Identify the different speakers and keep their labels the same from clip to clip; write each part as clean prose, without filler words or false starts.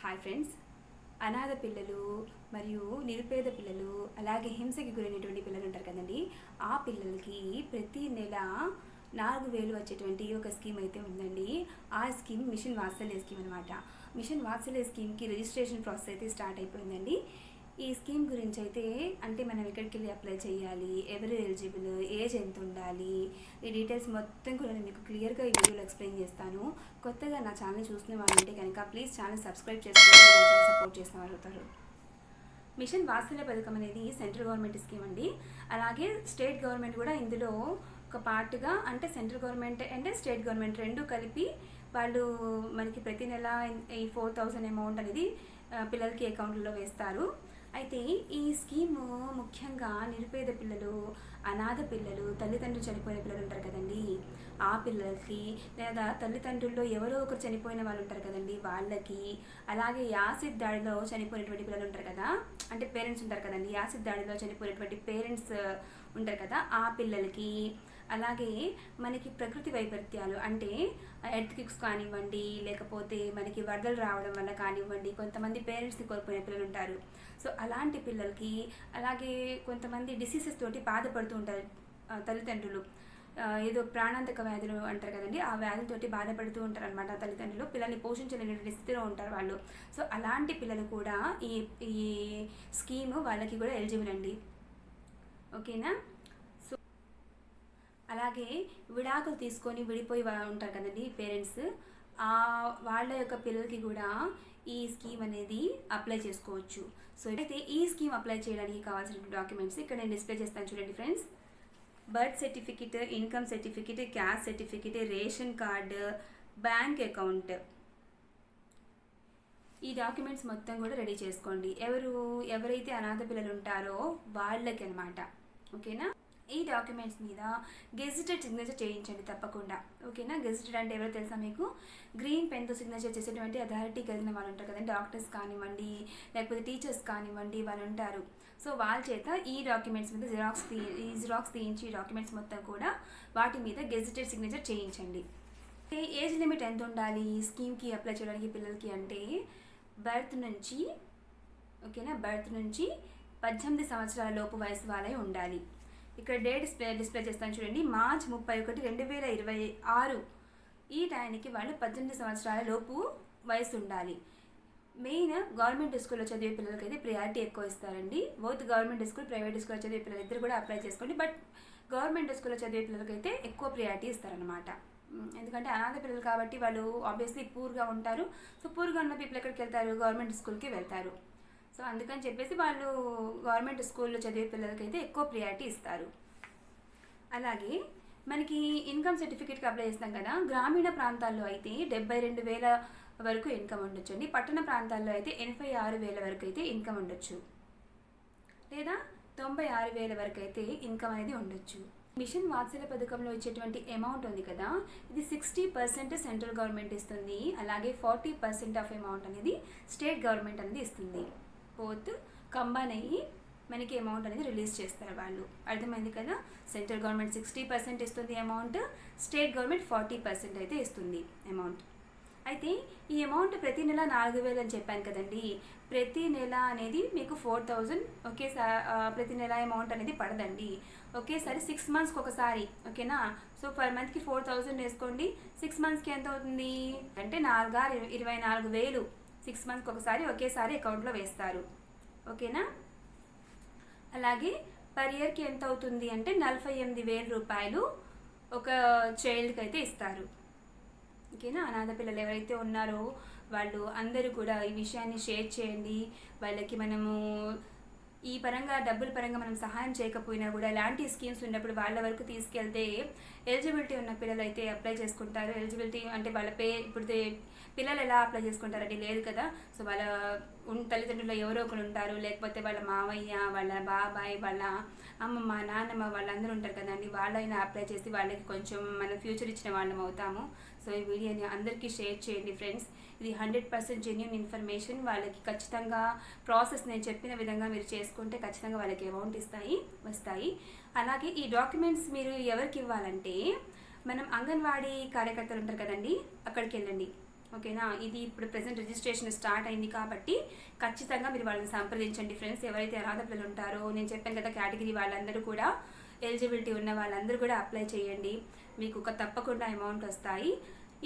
Speaker 1: Hi friends, అనాథ పిల్లలు మరియు నిరుపేద పిల్లలు అలాగే హింసకి గురైనటువంటి పిల్లలు ఉంటారు కదండి. ఆ పిల్లలకి ప్రతి నెల 4,000 వచ్చేటువంటి ఒక స్కీమ్ అయితే ఉందండి. ఆ స్కీమ్ మిషన్ వాత్సల్య స్కీమ్ అనమాట. మిషన్ వాత్సల్య స్కీమ్కి రిజిస్ట్రేషన్ ప్రాసెస్ అయితే స్టార్ట్ అయిపోయిందండి. ఈ స్కీమ్ గురించి అయితే అంటే మనం ఎక్కడికి వెళ్ళి అప్లై చేయాలి, ఎవరు ఎలిజిబుల్, ఏజ్ ఎంత ఉండాలి, ఈ డీటెయిల్స్ మొత్తం కూడా నేను మీకు క్లియర్గా ఈ వీడియోలో ఎక్స్ప్లెయిన్ చేస్తాను. కొత్తగా నా ఛానల్ చూస్తున్న వాళ్ళు ఉంటే కనుక ప్లీజ్ ఛానల్ సబ్స్క్రైబ్ చేసుకొని సపోర్ట్ చేసిన వాళ్ళు అవుతారు. మిషన్ వాత్సల్య పథకం అనేది సెంట్రల్ గవర్నమెంట్ స్కీమ్ అండి. అలాగే స్టేట్ గవర్నమెంట్ కూడా ఇందులో ఒక పార్ట్గా, అంటే central government and state government రెండు కలిపి వాళ్ళు మనకి ప్రతి నెల ఈ 4,000 అమౌంట్ అనేది పిల్లలకి అకౌంట్లో వేస్తారు. అయితే ఈ స్కీము ముఖ్యంగా నిరుపేద పిల్లలు, అనాథ పిల్లలు, తల్లిదండ్రులు చనిపోయిన పిల్లలు ఉంటారు కదండి, ఆ పిల్లలకి, లేదా తల్లిదండ్రుల్లో ఎవరో ఒకరు చనిపోయిన వాళ్ళు ఉంటారు కదండి వాళ్ళకి, అలాగే యాసిడ్ దాడిలో చనిపోయినటువంటి పిల్లలు ఉంటారు కదా, అంటే పేరెంట్స్ ఉంటారు కదండి, యాసిడ్ దాడిలో చనిపోయినటువంటి పేరెంట్స్ ఉంటారు కదా, ఆ పిల్లలకి, అలాగే మనకి ప్రకృతి వైపరీత్యాలు అంటే ఎర్త్క్విక్స్ కానివ్వండి, లేకపోతే మనకి వరదలు రావడం వల్ల కానివ్వండి, కొంతమంది పేరెంట్స్ని కోల్పోయిన పిల్లలు ఉంటారు. సో అలాంటి పిల్లలకి, అలాగే కొంతమంది డిసీజెస్ తోటి బాధపడుతూ ఉంటారు తల్లిదండ్రులు, ఏదో ప్రాణాంతక వ్యాధులు అంటారు కదండి, ఆ వ్యాధులతోటి బాధపడుతూ ఉంటారు అనమాట తల్లిదండ్రులు. పిల్లల్ని పోషించలేని స్థితిలో ఉంటారు వాళ్ళు. సో అలాంటి పిల్లలు కూడా ఈ ఈ స్కీమ్ వాళ్ళకి కూడా ఎలిజిబుల్ అండి. ఓకేనా. అలాగే విడాకులు తీసుకొని విడిపోయి ఉంటారు కదండి పేరెంట్స్, వాళ్ళ యొక్క పిల్లలకి కూడా ఈ స్కీమ్ అనేది అప్లై చేసుకోవచ్చు. సో అయితే ఈ స్కీమ్ అప్లై చేయడానికి కావాల్సిన డాక్యుమెంట్స్ ఇక్కడ నేను డిస్ప్లే చేస్తాను చూడండి friends. Birth certificate, income certificate, caste certificate, ration card, bank account, ఈ డాక్యుమెంట్స్ మొత్తం కూడా రెడీ చేసుకోండి. ఎవరైతే అనాథ పిల్లలు ఉంటారో వాళ్ళకి అనమాట. ఓకేనా. ఈ డాక్యుమెంట్స్ మీద గెజిటెడ్ సిగ్నేచర్ చేయించండి తప్పకుండా. ఓకేనా. గెజిటెడ్ అంటే ఎవరో తెలుసా మీకు? గ్రీన్ పెన్తో సిగ్నేచర్ చేసేటువంటి అథారిటీ కలిగిన వాళ్ళు ఉంటారు కదండి, డాక్టర్స్ కానివ్వండి, లేకపోతే టీచర్స్ కానివ్వండి, వాళ్ళు ఉంటారు. సో వాళ్ళ చేత ఈ డాక్యుమెంట్స్ మీద జిరాక్స్ తీయించి డాక్యుమెంట్స్ మొత్తం కూడా వాటి మీద గెజిటెడ్ సిగ్నేచర్ చేయించండి. ఏజ్ లిమిట్ ఎంత ఉండాలి స్కీమ్కి అప్లై చేయడానికి పిల్లలకి అంటే బర్త్ నుంచి 18 సంవత్సరాల లోపు వయసు వాళ్ళే ఉండాలి. ఇక్కడ డేట్ డిస్ప్లే చేస్తాను చూడండి. మార్చ్ 31, 2026 ఈ టైంకి వాళ్ళు 18 సంవత్సరాల లోపు వయసు ఉండాలి. మెయిన్ గవర్నమెంట్ స్కూల్లో చదివే పిల్లలకైతే ప్రియారిటీ ఎక్కువ ఇస్తారండి. బోత్ గవర్నమెంట్ స్కూల్, ప్రైవేట్ స్కూల్లో చదివే పిల్లలు ఇద్దరు కూడా అప్లై చేసుకోండి. బట్ గవర్నమెంట్ స్కూల్లో చదివే పిల్లలకైతే ఎక్కువ ప్రియారిటీ ఇస్తారనమాట. ఎందుకంటే అనాథ పిల్లలు కాబట్టి వాళ్ళు ఆబ్వియస్లీ పూర్గా ఉంటారు. సో పూర్గా ఉన్న పీపుల్ ఎక్కడికి వెళ్తారు? గవర్నమెంట్ స్కూల్కి వెళ్తారు. సో అందుకని చెప్పేసి వాళ్ళు గవర్నమెంట్ స్కూల్లో చదివే పిల్లలకైతే ఎక్కువ ప్రియారిటీ ఇస్తారు. అలాగే మనకి ఇన్కమ్ సర్టిఫికేట్కి అప్లై చేస్తాం కదా, గ్రామీణ ప్రాంతాల్లో అయితే 72,000 వరకు ఇన్కమ్ ఉండొచ్చు అండి. పట్టణ ప్రాంతాల్లో అయితే 86,000 వరకు అయితే ఇన్కమ్ ఉండొచ్చు, లేదా 96,000 వరకు అయితే ఇన్కమ్ అనేది ఉండొచ్చు. మిషన్ వాత్సల్య పథకంలో ఇచ్చేటువంటి అమౌంట్ ఉంది కదా, ఇది 60% సెంట్రల్ గవర్నమెంట్ ఇస్తుంది. అలాగే 40% ఆఫ్ అమౌంట్ అనేది స్టేట్ గవర్నమెంట్ అనేది ఇస్తుంది. బోత్ కంబైన్ అయ్యి మనకి అమౌంట్ అనేది రిలీజ్ చేస్తారు వాళ్ళు. అర్థమైంది కదా. సెంట్రల్ గవర్నమెంట్ 60% ఇస్తుంది అమౌంట్, స్టేట్ గవర్నమెంట్ 40% అయితే ఇస్తుంది అమౌంట్. అయితే ఈ అమౌంట్ ప్రతి నెల 4,000 అని చెప్పాను కదండి. ప్రతి నెల అనేది మీకు 4,000 ఒకేసారి ప్రతి నెల అమౌంట్ అనేది పడదండి. ఒకేసారి 6 మంత్స్కి ఒకసారి. ఓకేనా. సో పర్ మంత్కి 4,000 వేసుకోండి. 6 మంత్స్కి ఎంత అవుతుంది అంటే 24,000 6 మంత్స్కి ఒకసారి ఒకేసారి అకౌంట్లో వేస్తారు. ఓకేనా. అలాగే పర్ ఇయర్కి ఎంత అవుతుంది అంటే 48,000 రూపాయలు ఒక చైల్డ్కి అయితే ఇస్తారు. ఓకేనా. అనాథ పిల్లలు ఎవరైతే ఉన్నారో వాళ్ళు అందరూ కూడా ఈ విషయాన్ని షేర్ చేయండి. వాళ్ళకి మనము ఈ పరంగా డబ్బుల పరంగా మనం సహాయం చేయకపోయినా కూడా ఇలాంటి స్కీమ్స్ ఉన్నప్పుడు వాళ్ళ వరకు తీసుకెళ్తే ఎలిజిబిలిటీ ఉన్న పిల్లలు అయితే అప్లై చేసుకుంటారు. ఎలిజిబిలిటీ అంటే వాళ్ళ ఇప్పుడు పిల్లలు ఎలా అప్లై చేసుకుంటారంటే లేదు కదా. సో వాళ్ళ తల్లిదండ్రులు ఎవరో ఒకరు ఉంటారు, లేకపోతే వాళ్ళ మావయ్య, వాళ్ళ బాబాయ్, వాళ్ళ అమ్మమ్మ, నాన్నమ్మ వాళ్ళందరూ ఉంటారు కదండి. వాళ్ళైనా అప్లై చేసి వాళ్ళకి కొంచెం మన ఫ్యూచర్ ఇచ్చిన వాళ్ళం అవుతాము. సో ఈ వీడియోని అందరికీ షేర్ చేయండి ఫ్రెండ్స్. ఇది 100% జెన్యూన్ ఇన్ఫర్మేషన్. వాళ్ళకి ఖచ్చితంగా ప్రాసెస్ నేను చెప్పిన విధంగా మీరు చేసుకుంటే ఖచ్చితంగా వాళ్ళకి అమౌంట్ వస్తాయి. అలాగే ఈ డాక్యుమెంట్స్ మీరు ఎవరికి ఇవ్వాలంటే మనం అంగన్వాడీ కార్యకర్తలు ఉంటారు కదండి, అక్కడికి వెళ్ళండి. ఓకేనా. ఇది ఇప్పుడు ప్రెసెంట్ రిజిస్ట్రేషన్ స్టార్ట్ అయింది కాబట్టి ఖచ్చితంగా మీరు వాళ్ళని సంప్రదించండి ఫ్రెండ్స్. ఎవరైతే అనాథ పిల్లలు ఉంటారో, నేను చెప్పాను కదా కేటగిరీ వాళ్ళందరూ కూడా, ఎలిజిబిలిటీ ఉన్న వాళ్ళందరూ కూడా అప్లై చేయండి. మీకు తప్పకుండా అమౌంట్ వస్తాయి.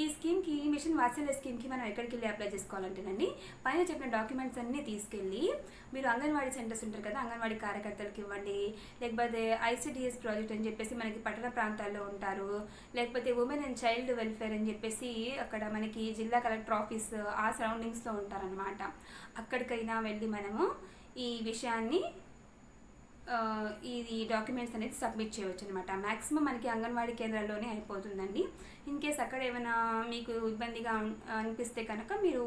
Speaker 1: ఈ స్కీమ్కి, మిషన్ వాత్సల్య స్కీమ్కి మనం ఎక్కడికి వెళ్ళి అప్లై చేసుకోవాలంటేనండి, పైన చెప్పిన డాక్యుమెంట్స్ అన్నీ తీసుకెళ్ళి మీరు అంగన్వాడీ సెంటర్స్ ఉంటారు కదా, అంగన్వాడీ కార్యకర్తలకు ఇవ్వండి. లేకపోతే ఐసిడిఎస్ ప్రాజెక్ట్ అని చెప్పేసి మనకి పట్టణ ప్రాంతాల్లో ఉంటారు, లేకపోతే ఉమెన్ అండ్ చైల్డ్ వెల్ఫేర్ అని చెప్పేసి అక్కడ మనకి జిల్లా కలెక్టర్ ఆఫీస్ ఆ సరౌండింగ్స్లో ఉంటారనమాట. అక్కడికైనా వెళ్ళి మనము ఈ విషయాన్ని ఈ డాక్యుమెంట్స్ అనేది సబ్మిట్ చేయవచ్చు అనమాట. మ్యాక్సిమం మనకి అంగన్వాడీ కేంద్రాల్లోనే అయిపోతుందండి. ఇన్ కేస్ అక్కడ ఏమైనా మీకు ఇబ్బందిగా అనిపిస్తే కనుక మీరు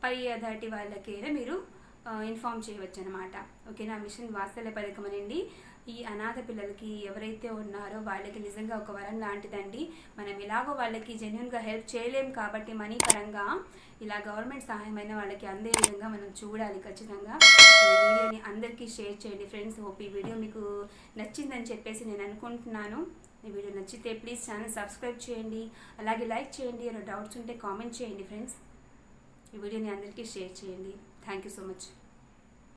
Speaker 1: పై అథారిటీ వాళ్ళకైనా మీరు ఇన్ఫామ్ చేయవచ్చు అనమాట. ఓకేనా. మిషన్ వాత్సల్య పథకం అనండి ఈ అనాథ పిల్లలకి ఎవరైతే ఉన్నారో వాళ్ళకి నిజంగా ఒక వరం లాంటిదండి. మనం ఎలాగో వాళ్ళకి జెన్యున్గా హెల్ప్ చేయలేం కాబట్టి మనీ పరంగా ఇలా గవర్నమెంట్ సహాయమైన వాళ్ళకి అందే విధంగా మనం చూడాలి ఖచ్చితంగా. ఈ వీడియోని అందరికీ షేర్ చేయండి ఫ్రెండ్స్. హోప్ ఈ వీడియో మీకు నచ్చిందని చెప్పేసి నేను అనుకుంటున్నాను. ఈ వీడియో నచ్చితే ప్లీజ్ ఛానల్ సబ్స్క్రైబ్ చేయండి, అలాగే లైక్ చేయండి. ఏమైనా డౌట్స్ ఉంటే కామెంట్ చేయండి ఫ్రెండ్స్. ఈ వీడియోని అందరికీ షేర్ చేయండి. Thank you so much.